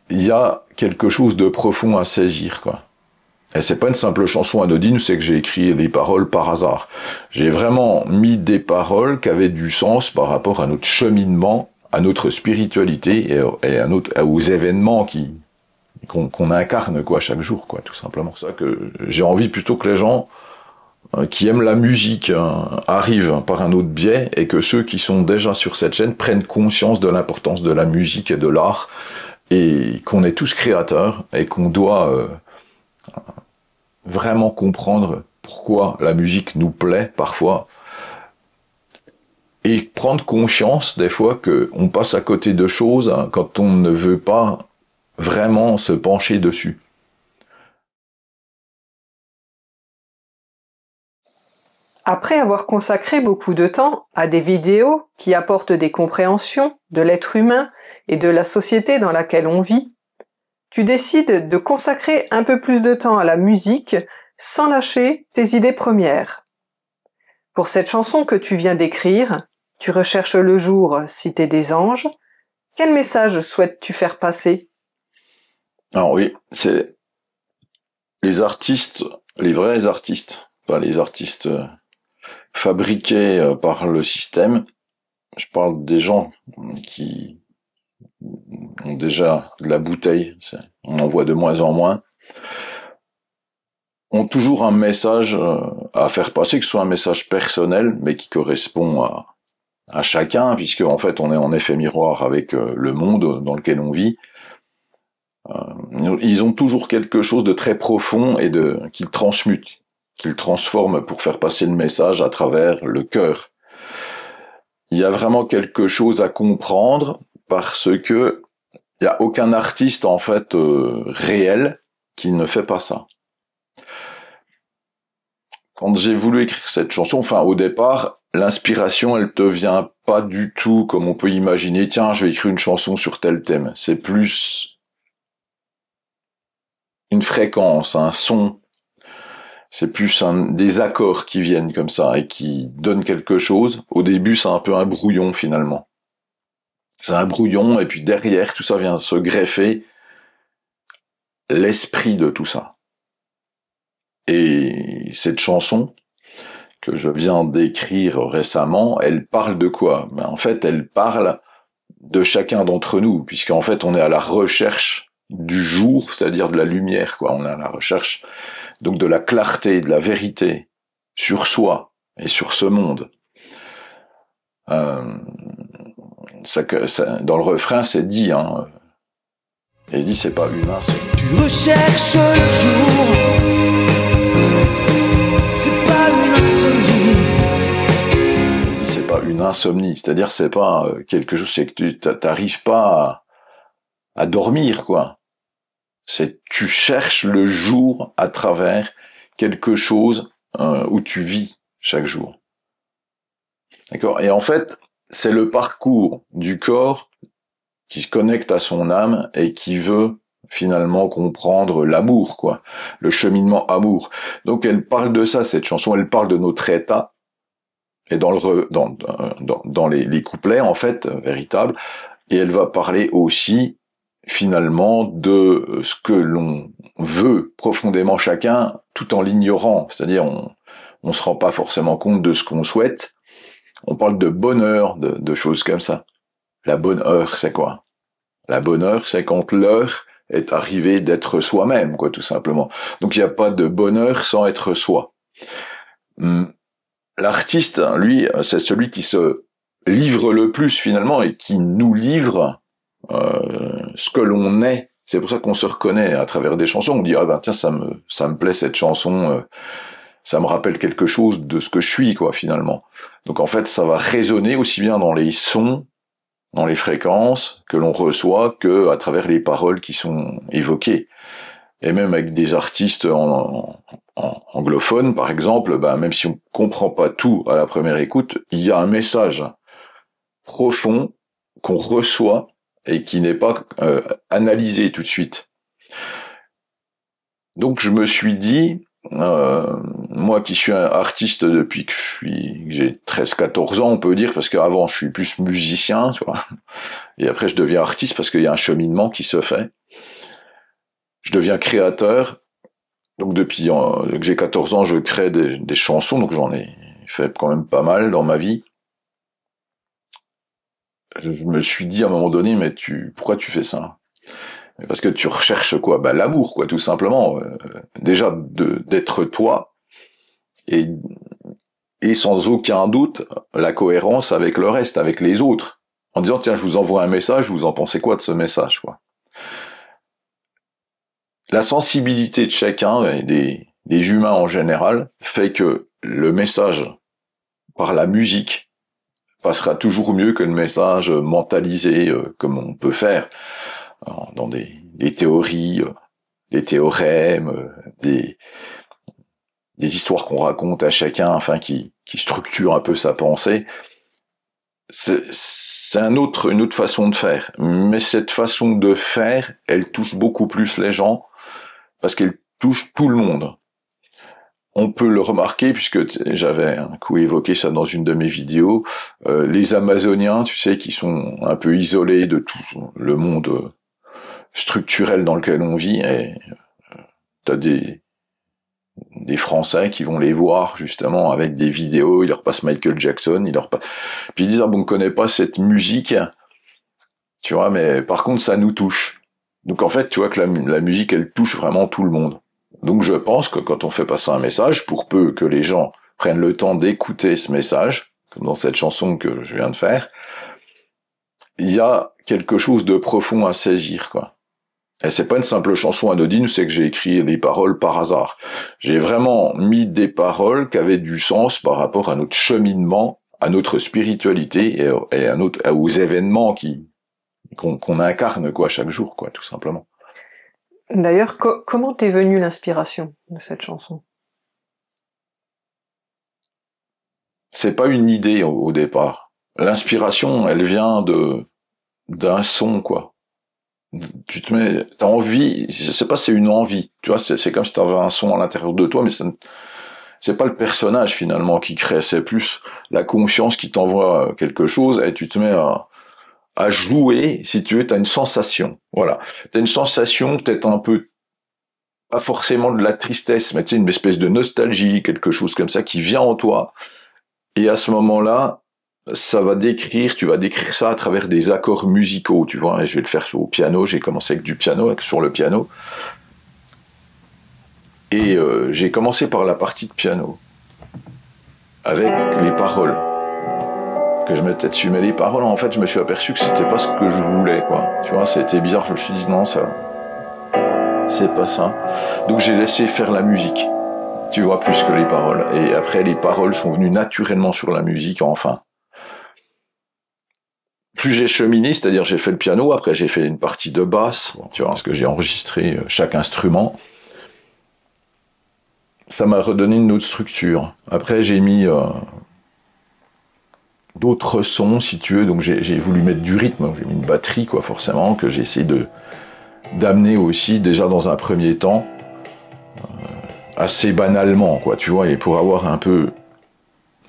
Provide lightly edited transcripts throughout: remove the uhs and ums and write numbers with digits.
il y a quelque chose de profond à saisir, quoi. Et c'est pas une simple chanson anodine, c'est que j'ai écrit les paroles par hasard. J'ai vraiment mis des paroles qui avaient du sens par rapport à notre cheminement, à notre spiritualité et aux événements qu'on incarne, quoi, chaque jour, quoi, tout simplement. C'est ça que j'ai envie plutôt que les gens qui aiment la musique arrivent par un autre biais, et que ceux qui sont déjà sur cette chaîne prennent conscience de l'importance de la musique et de l'art, et qu'on est tous créateurs, et qu'on doit vraiment comprendre pourquoi la musique nous plaît parfois, et prendre conscience des fois qu'on passe à côté de choses quand on ne veut pas vraiment se pencher dessus. Après avoir consacré beaucoup de temps à des vidéos qui apportent des compréhensions de l'être humain et de la société dans laquelle on vit, tu décides de consacrer un peu plus de temps à la musique sans lâcher tes idées premières. Pour cette chanson que tu viens d'écrire, tu recherches le jour, cité des anges. Quel message souhaites-tu faire passer? Alors oui, c'est les artistes, les vrais artistes, pas les artistes fabriqués par le système. Je parle des gens qui ont déjà de la bouteille, on en voit de moins en moins, ont toujours un message à faire passer, que ce soit un message personnel, mais qui correspond à chacun, puisque en fait on est en effet miroir avec le monde dans lequel on vit. Ils ont toujours quelque chose de très profond et qu'ils transmutent, qu'ils transforment pour faire passer le message à travers le cœur. Il y a vraiment quelque chose à comprendre, parce que il y a aucun artiste en fait réel qui ne fait pas ça. Quand j'ai voulu écrire cette chanson, enfin au départ, l'inspiration elle te vient pas du tout comme on peut imaginer, tiens je vais écrire une chanson sur tel thème. C'est plus une fréquence, un son, c'est plus des accords qui viennent comme ça et qui donnent quelque chose. Au début c'est un peu un brouillon finalement. C'est un brouillon, et puis derrière tout ça vient se greffer l'esprit de tout ça. Et cette chanson que je viens d'écrire récemment, elle parle de quoi? Ben, en fait, elle parle de chacun d'entre nous, puisqu'en fait, on est à la recherche du jour, c'est-à-dire de la lumière, quoi. On est à la recherche, donc, de la clarté, de la vérité sur soi et sur ce monde. Dans le refrain, c'est dit, hein. Et dit, c'est pas une insomnie. Tu recherches le jour. Une insomnie, c'est-à-dire c'est pas quelque chose, c'est que tu t'arrives pas à dormir, quoi. C'est tu cherches le jour à travers quelque chose où tu vis chaque jour. D'accord? Et en fait, c'est le parcours du corps qui se connecte à son âme et qui veut finalement comprendre l'amour, quoi. Le cheminement amour. Donc elle parle de ça, cette chanson, elle parle de notre état. Et dans les couplets, en fait, véritables, et elle va parler aussi, finalement, de ce que l'on veut profondément chacun, tout en l'ignorant. C'est-à-dire, on se rend pas forcément compte de ce qu'on souhaite. On parle de bonheur, de choses comme ça. La bonne heure, c'est quoi? La bonne heure, c'est quand l'heure est arrivée d'être soi-même, quoi, tout simplement. Donc, il n'y a pas de bonheur sans être soi. L'artiste, lui, c'est celui qui se livre le plus finalement et qui nous livre ce que l'on est. C'est pour ça qu'on se reconnaît à travers des chansons. On dit ah ben tiens ça me plaît cette chanson, ça me rappelle quelque chose de ce que je suis quoi finalement. Donc en fait ça va résonner aussi bien dans les sons, dans les fréquences que l'on reçoit que à travers les paroles qui sont évoquées. Et même avec des artistes anglophones, par exemple, ben, même si on comprend pas tout à la première écoute, il y a un message profond qu'on reçoit et qui n'est pas analysé tout de suite. Donc je me suis dit, moi qui suis un artiste depuis que j'ai 13-14 ans, on peut dire, parce qu'avant je suis plus musicien, tu vois, et après je deviens artiste parce qu'il y a un cheminement qui se fait. Je deviens créateur. Donc depuis que j'ai 14 ans, je crée des chansons, donc j'en ai fait quand même pas mal dans ma vie. Je me suis dit à un moment donné, mais pourquoi tu fais ça? Parce que tu recherches quoi? Bah l'amour, quoi, tout simplement. Déjà d'être toi et sans aucun doute la cohérence avec le reste, avec les autres, en disant tiens, je vous envoie un message, vous en pensez quoi de ce message, quoi? La sensibilité de chacun et des humains en général fait que le message par la musique passera toujours mieux que le message mentalisé comme on peut faire dans des théories, des théorèmes, des histoires qu'on raconte à chacun, enfin qui structure un peu sa pensée. C'est une autre façon de faire, mais cette façon de faire, elle touche beaucoup plus les gens parce qu'elle touche tout le monde. On peut le remarquer, puisque j'avais un coup évoqué ça dans une de mes vidéos, les Amazoniens, tu sais, qui sont un peu isolés de tout le monde structurel dans lequel on vit, et t'as des Français qui vont les voir justement avec des vidéos, ils leur passent Michael Jackson, puis ils disent ah bon, on connaît pas cette musique, tu vois, mais par contre ça nous touche. Donc en fait, tu vois que la musique, elle touche vraiment tout le monde. Donc je pense que quand on fait passer un message, pour peu que les gens prennent le temps d'écouter ce message, comme dans cette chanson que je viens de faire, il y a quelque chose de profond à saisir, quoi. Et c'est pas une simple chanson anodine, c'est que j'ai écrit les paroles par hasard. J'ai vraiment mis des paroles qui avaient du sens par rapport à notre cheminement, à notre spiritualité et aux événements qu'on incarne, quoi, chaque jour, quoi, tout simplement. D'ailleurs, comment t'es venue l'inspiration de cette chanson? C'est pas une idée au départ. L'inspiration, elle vient d'un son, quoi. Tu te mets, t'as envie, je sais pas, c'est une envie. Tu vois, c'est comme si t'avais un son à l'intérieur de toi, mais c'est pas le personnage finalement qui crée, c'est plus la conscience qui t'envoie quelque chose et tu te mets à jouer, si tu veux, t'as une sensation. Voilà. T'as une sensation, peut-être un peu, pas forcément de la tristesse, mais tu sais, une espèce de nostalgie, quelque chose comme ça qui vient en toi. Et à ce moment-là, tu vas décrire ça à travers des accords musicaux, tu vois, et je vais le faire au piano, j'ai commencé avec du piano, sur le piano. Et j'ai commencé par la partie de piano, avec les paroles. Que je m'étais dessus, mais les paroles, en fait, je me suis aperçu que c'était pas ce que je voulais, quoi. Tu vois, c'était bizarre, je me suis dit non, ça, c'est pas ça. Donc j'ai laissé faire la musique, tu vois, plus que les paroles. Et après, les paroles sont venues naturellement sur la musique, enfin. Plus j'ai cheminé, c'est-à-dire j'ai fait le piano, après j'ai fait une partie de basse, tu vois, parce que j'ai enregistré chaque instrument. Ça m'a redonné une autre structure. Après, j'ai mis d'autres sons, si tu veux, donc j'ai voulu mettre du rythme, j'ai mis une batterie, quoi, forcément, que j'ai essayé d'amener aussi, déjà dans un premier temps, assez banalement, quoi, tu vois, et pour avoir un peu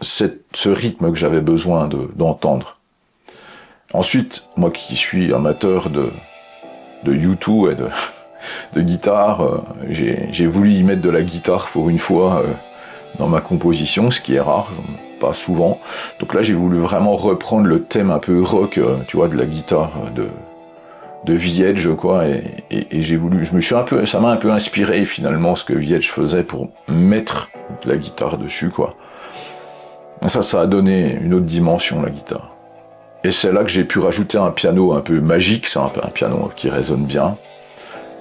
ce rythme que j'avais besoin d'entendre. Ensuite, moi qui suis amateur de U2 et de guitare, j'ai voulu y mettre de la guitare pour une fois dans ma composition, ce qui est rare, pas souvent. Donc là, j'ai voulu vraiment reprendre le thème un peu rock, tu vois, de la guitare de Village, quoi, et j'ai voulu, ça m'a un peu inspiré finalement ce que Village faisait pour mettre de la guitare dessus, quoi. Ça a donné une autre dimension, la guitare. Et c'est là que j'ai pu rajouter un piano un peu magique, c'est un piano qui résonne bien,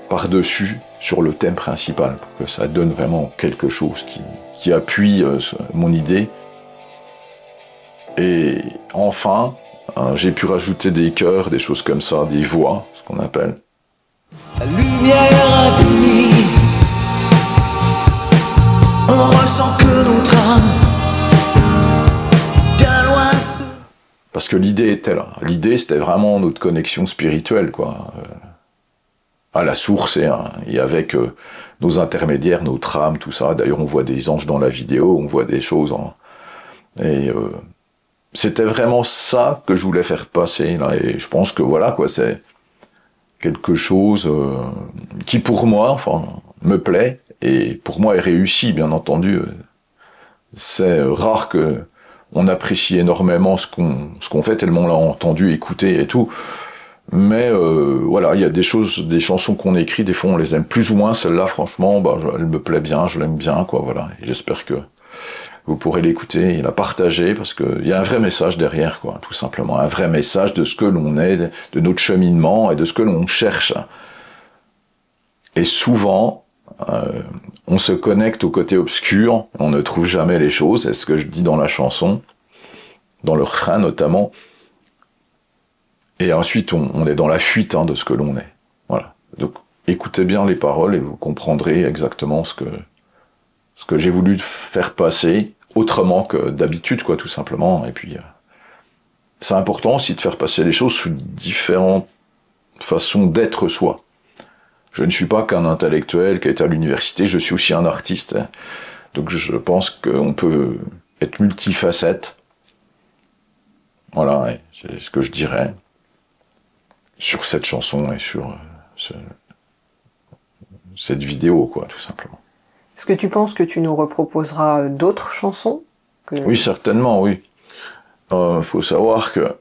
par-dessus, sur le thème principal, pour que ça donne vraiment quelque chose qui appuie mon idée. Et enfin, j'ai pu rajouter des chœurs, des choses comme ça, des voix, ce qu'on appelle. La lumière infinie, on ressent que notre âme, bien loin de... Parce que l'idée était là. L'idée, c'était vraiment notre connexion spirituelle, quoi. À la source et avec nos intermédiaires, notre âme, tout ça. D'ailleurs, on voit des anges dans la vidéo, on voit des choses. C'était vraiment ça que je voulais faire passer, là. Et je pense que voilà, quoi, quelque chose qui pour moi, enfin, me plaît, et pour moi est réussi, bien entendu. C'est rare que on apprécie énormément ce qu'on fait, tellement on l'a entendu, écouté et tout. Mais voilà, il y a des choses, des chansons qu'on écrit, des fois on les aime plus ou moins. Celle-là, franchement, bah, elle me plaît bien, je l'aime bien, quoi. Voilà. Et j'espère que vous pourrez l'écouter et la partager, parce qu'il y a un vrai message derrière, quoi, tout simplement. Un vrai message de ce que l'on est, de notre cheminement et de ce que l'on cherche. Et souvent, on se connecte au côté obscur, on ne trouve jamais les choses, c'est ce que je dis dans la chanson, dans le refrain notamment. Et ensuite, on est dans la fuite de ce que l'on est. Voilà. Donc, écoutez bien les paroles et vous comprendrez exactement ce que j'ai voulu faire passer, autrement que d'habitude, quoi, tout simplement. Et puis, c'est important aussi de faire passer les choses sous différentes façons d'être soi. Je ne suis pas qu'un intellectuel qui est à l'université, je suis aussi un artiste. Donc je pense qu'on peut être multifacette. Voilà, c'est ce que je dirais sur cette chanson et sur cette vidéo, quoi, tout simplement. Est-ce que tu penses que tu nous reproposeras d'autres chansons Oui, certainement, oui. Faut savoir que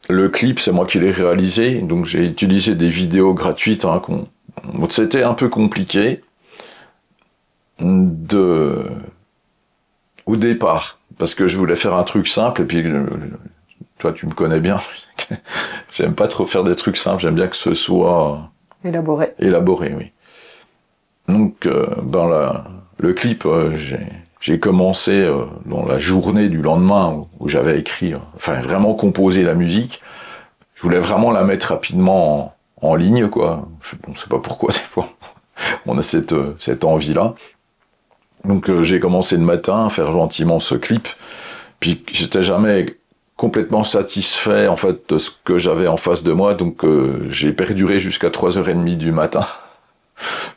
le clip, c'est moi qui l'ai réalisé, donc j'ai utilisé des vidéos gratuites c'était un peu compliqué au départ, parce que je voulais faire un truc simple, et puis toi tu me connais bien, j'aime pas trop faire des trucs simples, j'aime bien que ce soit élaboré, oui. Donc le clip, j'ai commencé dans la journée du lendemain où j'avais écrit, enfin vraiment composé la musique. Je voulais vraiment la mettre rapidement en ligne, quoi. On sait pas pourquoi, des fois. On a cette envie-là. Donc, j'ai commencé le matin à faire gentiment ce clip. Puis, j'étais jamais complètement satisfait, en fait, de ce que j'avais en face de moi. Donc, j'ai perduré jusqu'à 3h30 du matin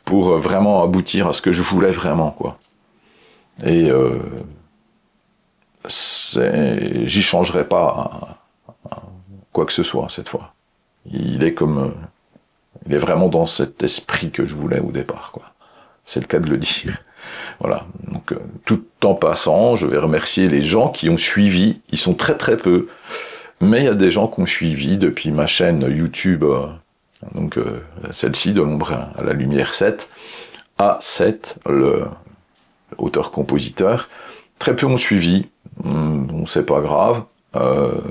pour vraiment aboutir à ce que je voulais vraiment, quoi. Et, j'y changerai pas quoi que ce soit, cette fois. Il est vraiment dans cet esprit que je voulais au départ, quoi. C'est le cas de le dire. Voilà. Donc, tout en passant, je vais remercier les gens qui ont suivi. Ils sont très très peu, mais il y a des gens qui ont suivi depuis ma chaîne YouTube, donc celle-ci, de l'ombre à la lumière 7, A7, le auteur-compositeur. Très peu ont suivi. Bon, c'est pas grave.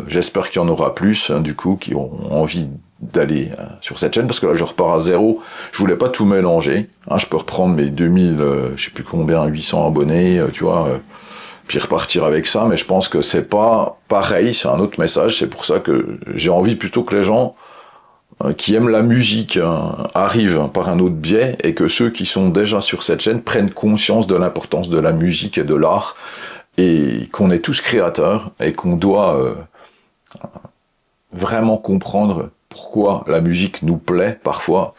J'espère qu'il y en aura plus, du coup, qui ont envie d'aller sur cette chaîne, parce que là je repars à zéro. Je voulais pas tout mélanger, je peux reprendre mes 2000 je sais plus combien, 800 abonnés, tu vois, puis repartir avec ça, mais je pense que c'est pas pareil, c'est un autre message. C'est pour ça que j'ai envie plutôt que les gens qui aiment la musique arrivent par un autre biais, et que ceux qui sont déjà sur cette chaîne prennent conscience de l'importance de la musique et de l'art, et qu'on est tous créateurs, et qu'on doit vraiment comprendre pourquoi la musique nous plaît parfois,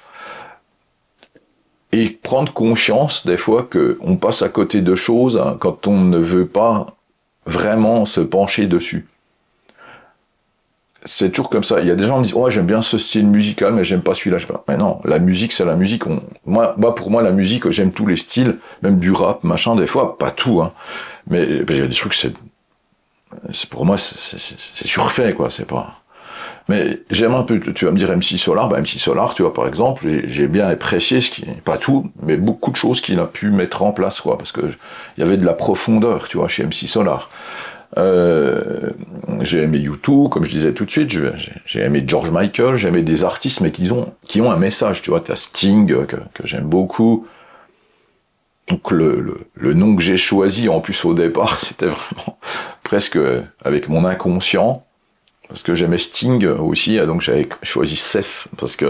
et prendre conscience des fois qu'on passe à côté de choses quand on ne veut pas vraiment se pencher dessus. C'est toujours comme ça. Il y a des gens qui me disent « Ouais, j'aime bien ce style musical, mais j'aime pas celui-là. » Mais non, la musique, c'est la musique. Pour moi, la musique, j'aime tous les styles, même du rap, machin, des fois, pas tout. Mais il y a des trucs, pour moi, c'est surfait, quoi. C'est pas... Mais j'aime un peu, tu vas me dire MC Solar, MC Solar, tu vois, par exemple, j'ai bien apprécié pas tout, mais beaucoup de choses qu'il a pu mettre en place, quoi, parce que il y avait de la profondeur, tu vois, chez MC Solar. J'ai aimé U2, comme je disais tout de suite, j'ai aimé George Michael, j'ai aimé des artistes, mais qui ont un message, tu vois, t'as Sting, que j'aime beaucoup. Donc le nom que j'ai choisi, en plus au départ, c'était vraiment presque avec mon inconscient, parce que j'aimais Sting aussi, donc j'avais choisi Seth, parce que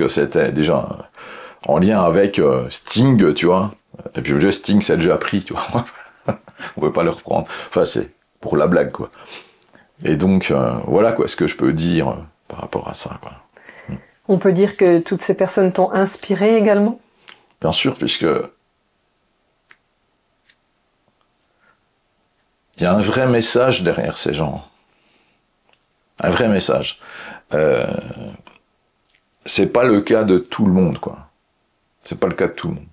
c'était déjà en lien avec Sting, tu vois. Et puis le Sting, c'est déjà pris, tu vois. On peut pas le reprendre. Enfin, c'est pour la blague, quoi. Et donc, voilà, quoi, ce que je peux dire par rapport à ça, quoi. On peut dire que toutes ces personnes t'ont inspiré également ? Bien sûr, puisque il y a un vrai message derrière ces gens. Un vrai message. c'est pas le cas de tout le monde, quoi. C'est pas le cas de tout le monde.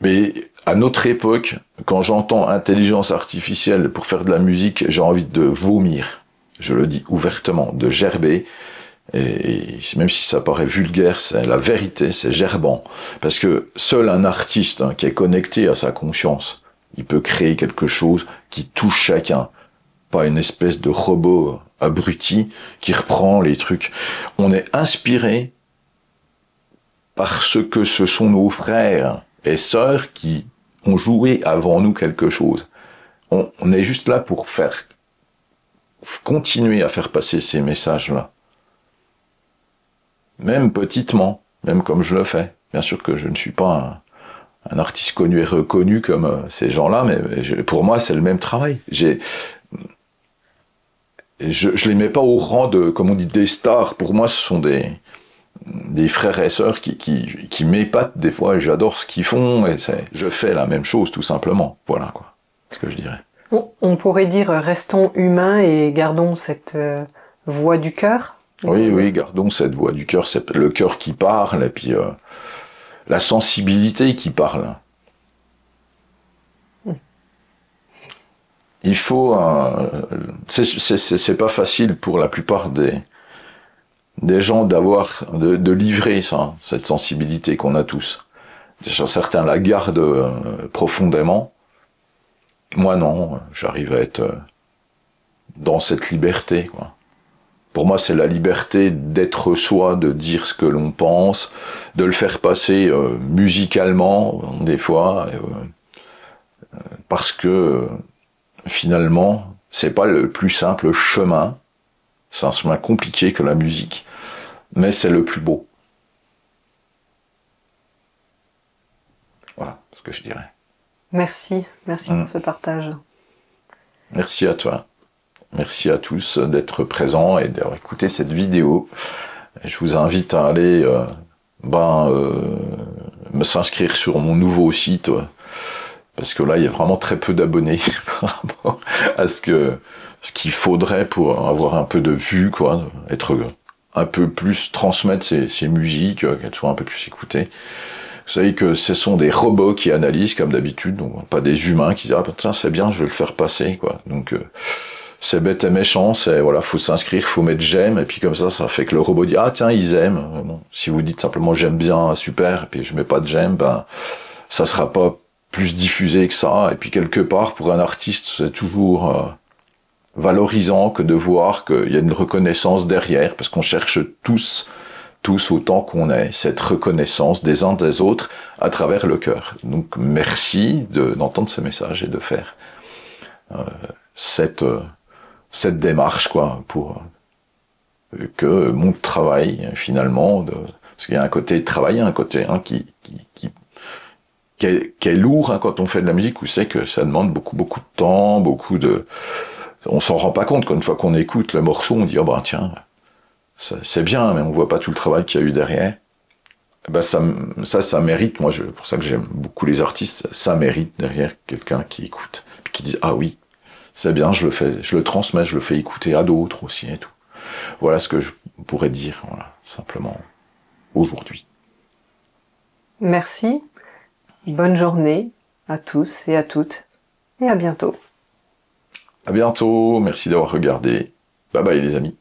Mais à notre époque, quand j'entends intelligence artificielle pour faire de la musique, j'ai envie de vomir. Je le dis ouvertement, de gerber. Et même si ça paraît vulgaire, c'est la vérité, c'est gerbant. Parce que seul un artiste qui est connecté à sa conscience, il peut créer quelque chose qui touche chacun. Pas une espèce de robot abruti qui reprend les trucs. On est inspiré parce que ce sont nos frères et sœurs qui ont joué avant nous quelque chose. On est juste là pour continuer à faire passer ces messages-là. Même petitement, même comme je le fais. Bien sûr que je ne suis pas un artiste connu et reconnu comme ces gens-là, mais pour moi, c'est le même travail. Je les mets pas au rang de, comme on dit, des stars. Pour moi, ce sont des frères et sœurs qui m'épatent des fois, et j'adore ce qu'ils font, et je fais la même chose, tout simplement. Voilà, quoi. C'est ce que je dirais. On pourrait dire, restons humains et gardons cette voix du cœur. Oui, gardons cette voix du cœur, c'est le cœur qui parle, et puis la sensibilité qui parle. Il faut... c'est pas facile pour la plupart des gens de livrer ça, cette sensibilité qu'on a tous. Déjà, certains la gardent profondément. Moi non, j'arrive à être dans cette liberté, quoi. Pour moi, c'est la liberté d'être soi, de dire ce que l'on pense, de le faire passer musicalement, des fois, parce que finalement, c'est pas le plus simple chemin. C'est un chemin compliqué que la musique, mais c'est le plus beau. Voilà ce que je dirais. Merci pour ce partage. Merci à toi. Merci à tous d'être présents et d'avoir écouté cette vidéo. Je vous invite à aller s'inscrire sur mon nouveau site, parce que là, il y a vraiment très peu d'abonnés par rapport à ce qu'il faudrait pour avoir un peu de vues, quoi, être un peu plus, transmettre ces musiques, qu'elles soient un peu plus écoutées. Vous savez que ce sont des robots qui analysent, comme d'habitude, donc pas des humains qui disent « Ah, tiens, c'est bien, je vais le faire passer, quoi. » Donc, c'est bête et méchant, voilà, faut s'inscrire, faut mettre j'aime, et puis comme ça fait que le robot dit ah tiens ils aiment. Bon, si vous dites simplement j'aime bien, super, et puis je mets pas de j'aime, ben ça sera pas plus diffusé que ça. Et puis quelque part pour un artiste c'est toujours valorisant que de voir qu'il y a une reconnaissance derrière, parce qu'on cherche tous autant qu'on est cette reconnaissance des uns des autres à travers le cœur. Donc merci d'entendre ce message et de faire cette démarche, quoi, pour que mon travail, finalement, parce qu'il y a un côté travail, un côté qui est lourd quand on fait de la musique, où c'est que ça demande beaucoup de temps, on s'en rend pas compte qu'une fois qu'on écoute le morceau, on dit oh ben tiens, c'est bien, mais on voit pas tout le travail qu'il y a eu derrière. Ben ça mérite, moi pour ça que j'aime beaucoup les artistes, ça mérite derrière quelqu'un qui écoute, puis qui dit ah oui, c'est bien, je le transmets, je le fais écouter à d'autres aussi et tout. Voilà ce que je pourrais dire, voilà, simplement, aujourd'hui. Merci, bonne journée à tous et à toutes, et à bientôt. À bientôt, merci d'avoir regardé. Bye bye les amis.